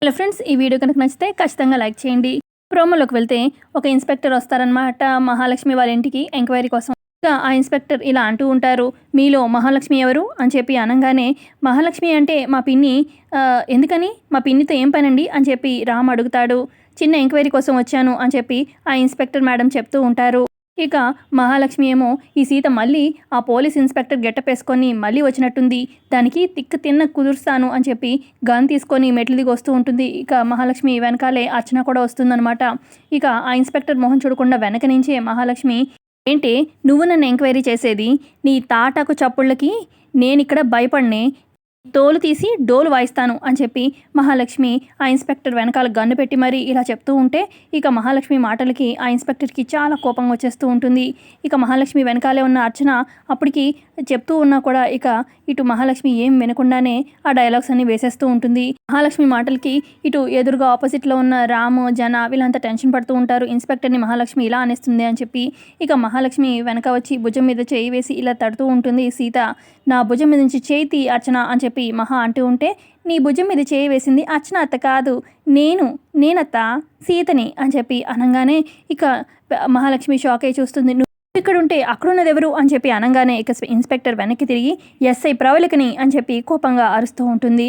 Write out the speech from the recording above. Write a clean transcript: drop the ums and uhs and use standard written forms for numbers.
Hello friends, ఈ video కనుక నచ్చితే ఖచ్చితంగా లైక్ చేయండి. ప్రోమోలోకి వెళ్తే ఒక ఇన్స్పెక్టర్ వస్తారనమాట మహాలక్ష్మి వాళ్ళ ఇంటికి ఎంక్వైరీ కోసం. ఆ ఇన్స్పెక్టర్ ఇలా అంటూ ఉంటారు, మీలో మహాలక్ష్మి ఎవరు అని చెప్పి అనగానే, మహాలక్ష్మి అంటే మా పిన్ని, ఎందుకని మా పిన్నితో ఏం పనండి అని చెప్పి రామ్ అడుగుతాడు. చిన్న ఎంక్వైరీ కోసం వచ్చాను అని చెప్పి ఆ ఇన్స్పెక్టర్ మేడం చెప్తూ ఉంటారు. ఇక మహాలక్ష్మి ఏమో, ఈ సీత మళ్ళీ ఆ పోలీస్ ఇన్స్పెక్టర్ గెటప్ వేసుకొని మళ్ళీ వచ్చినట్టుంది, దానికి తిక్క తిన్న కుదురుస్తాను అని చెప్పి గన్ తీసుకొని మెట్లు దిగి వస్తూ ఉంటుంది. ఇక మహాలక్ష్మి వెనకాలే అర్చన కూడా వస్తుందన్నమాట. ఇక ఆ ఇన్స్పెక్టర్ మొహం చూడకుండా వెనక నుంచే మహాలక్ష్మి, ఏంటి నువ్వు నన్ను ఎంక్వైరీ చేసేది, నీ తాటాకు చప్పుళ్ళకి నేనిక్కడ భయపడనే, తోలు తీసి డోలు వాయిస్తాను అని చెప్పి మహాలక్ష్మి ఆ ఇన్స్పెక్టర్ వెనకాల గన్ను పెట్టి మరీ ఇలా చెప్తూ ఉంటే, ఇక మహాలక్ష్మి మాటలకి ఆ ఇన్స్పెక్టర్కి చాలా కోపం వచ్చేస్తూ ఉంటుంది. ఇక మహాలక్ష్మి వెనకాలే ఉన్న అర్చన అప్పటికి చెప్తూ ఉన్నా కూడా ఇక ఇటు మహాలక్ష్మి ఏం వినకుండానే ఆ డైలాగ్స్ అన్ని వేసేస్తూ ఉంటుంది. మహాలక్ష్మి మాటలకి ఇటు ఎదురుగా ఆపోజిట్లో ఉన్న రాము, జన వీళ్ళంతా టెన్షన్ పడుతూ ఉంటారు. ఇన్స్పెక్టర్ని మహాలక్ష్మి ఇలా అనేస్తుంది అని చెప్పి. ఇక మహాలక్ష్మి వెనక వచ్చి భుజం మీద చేయి వేసి ఇలా తడుతూ ఉంటుంది సీత. నా భుజం మీద నుంచి చేయి తీ అర్చన అని చెప్పి మహా అంటూ ఉంటే, నీ భుజం మీద చేయి వేసింది అర్చన అత్త కాదు, నేనత్త సీతని అని చెప్పి అనగానే ఇక మహాలక్ష్మి షాక్ అయి చూస్తుంది. నువ్వు ఇక్కడుంటే అక్కడున్నది ఎవరు అని చెప్పి అనగానే ఇక ఇన్స్పెక్టర్ వెనక్కి తిరిగి ఎస్ఐ ప్రవళికని అని చెప్పి కోపంగా అరుస్తూ ఉంటుంది.